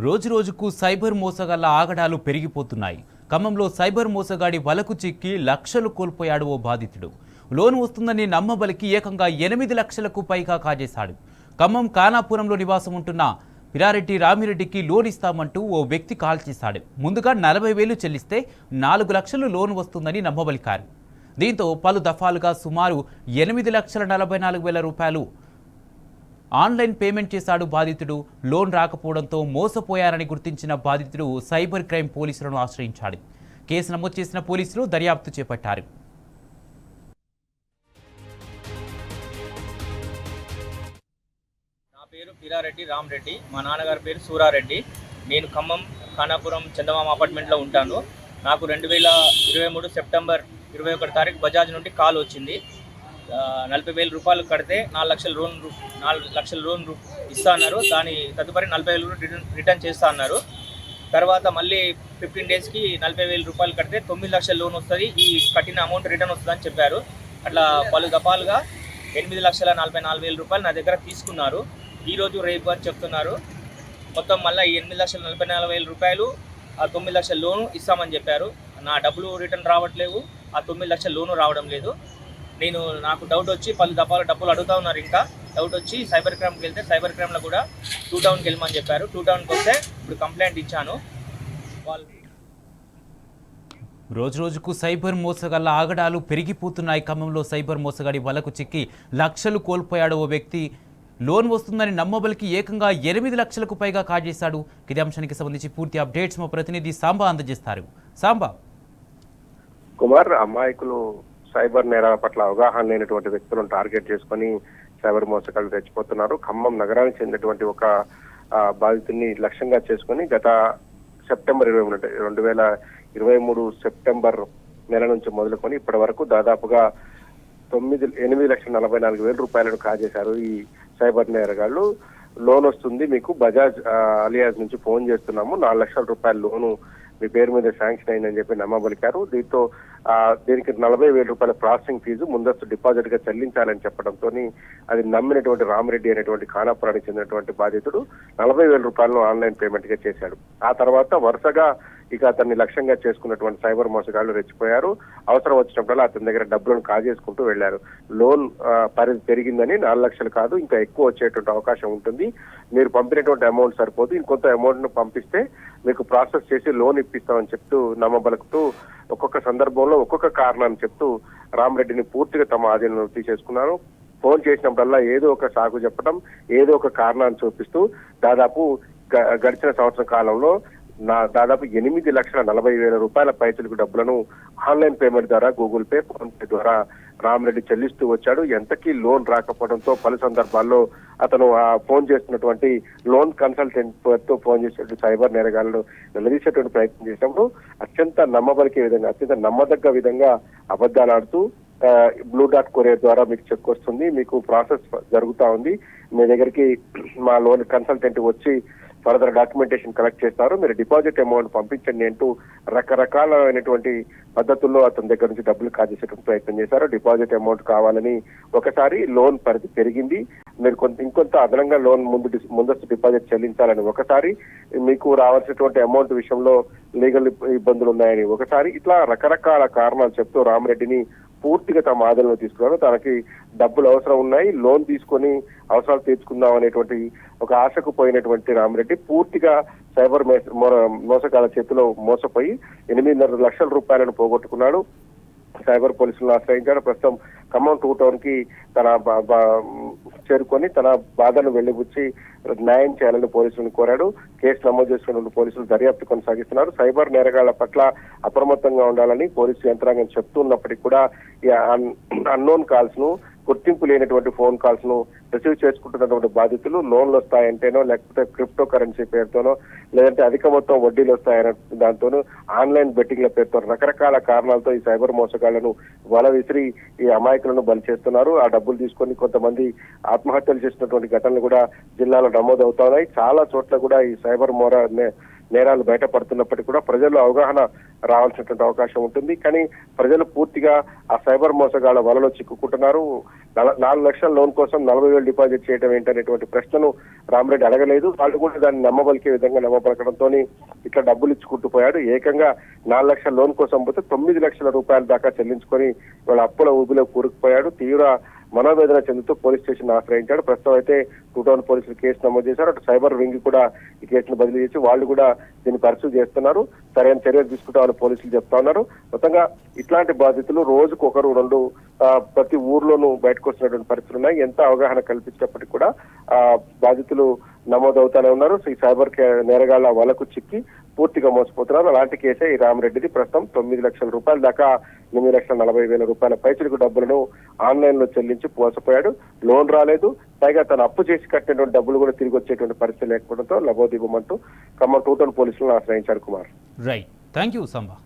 రోజురోజుకు సైబర్ మోసగాళ్ల ఆగడాలు పెరిగిపోతున్నాయి. ఖమ్మంలో సైబర్ మోసగాడి వలకు చిక్కి లక్షలు కోల్పోయాడు ఓ బాధితుడు. లోన్ వస్తుందని నమ్మబలికి ఏకంగా 8 లక్షలకు పైగా కాజేశాడు. ఖమ్మం కానాపురంలో నివాసం ఉంటున్న పిరారెడ్డి రామిరెడ్డికి లోన్ ఇస్తామంటూ ఓ వ్యక్తి కాల్ చేశాడు. ముందుగా 40,000 చెల్లిస్తే 4 లక్షలు లోన్ వస్తుందని నమ్మబలికారు. దీంతో పలు దఫాలుగా సుమారు 8,44,000 రూపాయలు ఆన్లైన్ పేమెంట్ చేశాడు బాధితుడు. లోన్ రాకపోవడంతో మోసపోయారని గుర్తించిన బాధితుడు సైబర్ క్రైమ్ పోలీసులను ఆశ్రయించాడు. కేసు నమోదు చేసిన పోలీసులు దర్యాప్తు చేపట్టారు. నా పేరు పిరారెడ్డి రామరెడ్డి, మా నాన్నగారి పేరు సూరారెడ్డి. నేను ఖమ్మం ఖానాపురం చందమామ అపార్ట్మెంట్లో ఉంటాను. నాకు 2023 సెప్టెంబర్ 21 తారీఖు బజాజ్ నుండి కాల్ వచ్చింది. 40,000 రూపాయలు కడితే 4 లక్షల లోన్ ఇస్తా అన్నారు. దాని తదుపరి 40,000 రిటర్న్ చేస్తా అన్నారు. తర్వాత మళ్ళీ 15 డేస్కి 40,000 రూపాయలు కడితే 9 లక్షల లోన్ వస్తుంది, ఈ కట్టిన అమౌంట్ రిటర్న్ వస్తుందని చెప్పారు. అట్లా పలు దఫాలుగా 8,44,000 రూపాయలు నా దగ్గర తీసుకున్నారు. ఈరోజు రేపు అని చెప్తున్నారు. మొత్తం మళ్ళీ ఈ 8,44,000 రూపాయలు ఆ 9 లక్షల లోను ఇస్తామని చెప్పారు. నా డబ్బులు రిటర్న్ రావట్లేవు, ఆ 9 లక్షల లోను రావడం లేదు. నాకు డౌట్ వచ్చి పలు దఫాలు డబ్బులు అడుగుతా ఉన్నారు. ఇంకా డౌట్ వచ్చి సైబర్ క్రైమ్కి వెళ్తే సైబర్ క్రైమ్లో కూడా 2 టౌన్కి వెళ్ళమని చెప్పారు. 2 టౌన్కి వస్తే ఇప్పుడు కంప్లైంట్ ఇచ్చాను. రోజురోజుకు సైబర్ మోసగాళ్ల ఆగడాలు పెరిగిపోతున్నాయి. ఖమ్మంలో సైబర్ మోసగాడి వలకు చిక్కి లక్షలు కోల్పోయాడు ఓ వ్యక్తి. లోన్ వస్తుందని నమ్మబలికి ఏకంగా 8 లక్షలకు పైగా కాజేశాడు. ఇదే అంశానికి సంబంధించి పూర్తి అప్డేట్స్ మా ప్రతినిధి సాంబా అందజేస్తారు. సాంబా. కుమార్, అమాయకులు సైబర్ నేరాల పట్ల అవగాహన లేనటువంటి వ్యక్తులను టార్గెట్ చేసుకుని సైబర్ మోసగాళ్లు రెచ్చిపోతున్నారు. ఖమ్మం నగరానికి చెందినటువంటి ఒక బాధితుడిని లక్ష్యంగా చేసుకుని గత సెప్టెంబర్ 2023 సెప్టెంబర్ నెల నుంచి మొదలుకొని ఇప్పటి వరకు దాదాపుగా 8,44,000 రూపాయలను కాజేశారు ఈ సైబర్ నేరగాళ్లు. లోన్ వస్తుంది, మీకు బజాజ్ అలియాజ్ నుంచి ఫోన్ చేస్తున్నాము, 4 లక్షల రూపాయల లోను మీ పేరు మీద శాంక్షన్ అయిందని చెప్పి నమ్మబలికారు. దీనికి 40,000 రూపాయల ప్రాసెసింగ్ ఫీజు ముందస్తు డిపాజిట్ గా చెల్లించాలని చెప్పడంతో అది నమ్మినటువంటి రామిరెడ్డి అనేటువంటి ఖానాపురానికి చెందినటువంటి బాధితుడు 40,000 రూపాయలను ఆన్లైన్ పేమెంట్ గా చేశాడు. ఆ తర్వాత వరుసగా ఇక అతన్ని లక్ష్యంగా చేసుకున్నటువంటి సైబర్ మోసగాళ్లు రెచ్చిపోయారు. అవసరం వచ్చినప్పుడల్లా అతని దగ్గర డబ్బులను కాజేసుకుంటూ వెళ్లారు. లోన్ పరిధి పెరిగిందని 4 లక్షలు కాదు, ఇంకా ఎక్కువ వచ్చేటువంటి అవకాశం ఉంటుంది, మీరు పంపినటువంటి అమౌంట్ సరిపోదు, ఇంకొంత అమౌంట్ ను పంపిస్తే మీకు ప్రాసెస్ చేసి లోన్ ఇప్పిస్తామని చెప్తూ నమ్మబలుకుతూ ఒక్కొక్క సందర్భంలో ఒక్కొక్క కారణాన్ని చెప్తూ రామరెడ్డిని పూర్తిగా తమ ఆధీనంలో తీసుకున్నారు. ఫోన్ చేసినప్పుడల్లా ఏదో ఒక సాగు చెప్పడం, ఏదో ఒక కారణాన్ని చూపిస్తూ దాదాపు గడిచిన సంవత్సరం కాలంలో దాదాపు 8,40,000 రూపాయల పైసలకు డబ్బులను ఆన్లైన్ పేమెంట్ ద్వారా, గూగుల్ పే, ఫోన్ పే ద్వారా రామరెడ్డి చెల్లిస్తూ వచ్చాడు. ఎంతకీ లోన్ రాకపోవడంతో పలు సందర్భాల్లో అతను ఫోన్ చేస్తున్నటువంటి లోన్ కన్సల్టెంట్ తో ఫోన్ చేసేటువంటి సైబర్ నేరగాళ్లను నిలదీసేటువంటి ప్రయత్నం చేసినప్పుడు అత్యంత నమ్మబలికే విధంగా, అత్యంత నమ్మదగ్గ విధంగా అబద్ధాలు ఆడుతూ బ్లూ డాట్ కొరియర్ ద్వారా మీకు చెక్ వస్తుంది, మీకు ప్రాసెస్ జరుగుతా ఉంది, మీ దగ్గరికి మా లోన్ కన్సల్టెంట్ వచ్చి ఫర్దర్ డాక్యుమెంటేషన్ కలెక్ట్ చేస్తారు, మీరు డిపాజిట్ అమౌంట్ పంపించండి అంటూ రకరకాలైనటువంటి పద్ధతుల్లో అతని దగ్గర నుంచి డబ్బులు కాజేసేటువంటి ప్రయత్నం చేశారు. డిపాజిట్ అమౌంట్ కావాలని ఒకసారి, లోన్ పరిధి పెరిగింది, మీరు ఇంకొంత అదనంగా లోన్ ముందస్తు డిపాజిట్ చెల్లించాలని ఒకసారి, మీకు రావాల్సినటువంటి అమౌంట్ విషయంలో లీగల్ ఇబ్బందులు ఉన్నాయని ఒకసారి, ఇట్లా రకరకాల కారణాలు చెప్తూ రామరెడ్డిని పూర్తిగా తమ ఆధీనంలో తీసుకున్నారు. తనకి డబ్బులు అవసరం ఉన్నాయి, లోన్ తీసుకొని అవసరాలు తీర్చుకుందాం అనేటువంటి ఒక ఆశకు పోయినటువంటి రామరెడ్డి పూర్తిగా సైబర్ మోసగాళ్ల చేతిలో మోసపోయి 8,5 లక్షల రూపాయలను పోగొట్టుకున్నాడు. సైబర్ పోలీసులను ఆశ్రయించాడు. ప్రస్తుతం ఖమ్మం 2 టౌన్ కి తన చేరుకొని తన బాధను వెళ్లిబుచ్చి న్యాయం చేయాలని పోలీసులను కోరాడు. కేసు నమోదు చేసినటువంటి పోలీసులు దర్యాప్తు కొనసాగిస్తున్నారు. సైబర్ నేరగాళ్ల పట్ల అప్రమత్తంగా ఉండాలని పోలీసు యంత్రాంగం చెప్తున్నప్పటికీ కూడా ఈ అన్నోన్ కాల్స్ ను, గుర్తింపు లేనటువంటి ఫోన్ కాల్స్ ను రిసీవ్ చేసుకుంటున్నటువంటి బాధితులు లోన్లు వస్తాయంటేనో, లేకపోతే క్రిప్టో కరెన్సీ పేరుతోనో, లేదంటే అధిక మొత్తం వడ్డీలు వస్తాయనే దాంతోనూ, ఆన్లైన్ బెట్టింగ్ల పేరుతో రకరకాల కారణాలతో ఈ సైబర్ మోసగాళ్లను వల విసిరి ఈ అమాయకులను బలి చేస్తున్నారు. ఆ డబ్బులు తీసుకొని కొంతమంది ఆత్మహత్యలు చేసినటువంటి ఘటనలు కూడా జిల్లాలో నమోదవుతా ఉన్నాయి. చాలా చోట్ల కూడా ఈ సైబర్ నేరాలు బయటపడుతున్నప్పటికీ కూడా ప్రజల్లో అవగాహన రావాల్సినటువంటి అవకాశం ఉంటుంది. కానీ ప్రజలు పూర్తిగా ఆ సైబర్ మోసగాళ్ల వలలో చిక్కుకుంటున్నారు. 4 లక్షల లోన్ కోసం 40,000 డిపాజిట్ చేయడం ఏంటనేటువంటి ప్రశ్నను రామరెడ్డి అడగలేదు. వాళ్ళు కూడా దాన్ని నమ్మబలికే విధంగా నమ్మబలకడంతో ఇట్లా డబ్బులు ఇచ్చుకుంటూ పోయాడు. ఏకంగా 4 లక్షల లోన్ కోసం పోతే 9 లక్షల రూపాయల దాకా చెల్లించుకొని వాళ్ళ అప్పుల ఊబిలో కూరుకుపోయాడు. తీవ్ర మనోవేదన చెందుతూ పోలీస్ స్టేషన్ ఆశ్రయించాడు. ప్రస్తుతం అయితే 2 టౌన్ పోలీసులు కేసు నమోదు చేశారు. అటు సైబర్ వింగ్ కూడా ఈ కేసును బదిలీ చేసి వాళ్ళు కూడా దీన్ని పరిశీలి చేస్తున్నారు. సరైన చర్యలు తీసుకుంటామని పోలీసులు చెప్తా ఉన్నారు. మొత్తంగా ఇట్లాంటి బాధితులు రోజుకు 1-2 ప్రతి ఊర్లోనూ బయటకు వస్తున్నటువంటి పరిస్థితులు ఉన్నాయి. ఎంత అవగాహన కల్పించినప్పటికీ కూడా బాధితులు నమోదవుతానే ఉన్నారు. ఈ సైబర్ నేరగాళ్ల వలకు చిక్కి పూర్తిగా మోసపోతున్నారు. అలాంటి కేసే ఈ రామరెడ్డిది. ప్రస్తుతం 9 లక్షల రూపాయల దాకా 8,40,000 రూపాయల పైచిలకు డబ్బులను ఆన్లైన్ లో చెల్లించి మోసపోయాడు. లోన్ రాలేదు, పైగా తను అప్పు చేసి కట్టినటువంటి డబ్బులు కూడా తిరిగి వచ్చేటువంటి పరిస్థితి లేకపోవడంతో లబోదిబమంటూ ఖమ్మం 2 టౌన్ పోలీసులను ఆశ్రయించారు Kumar. Right, thank you Samba.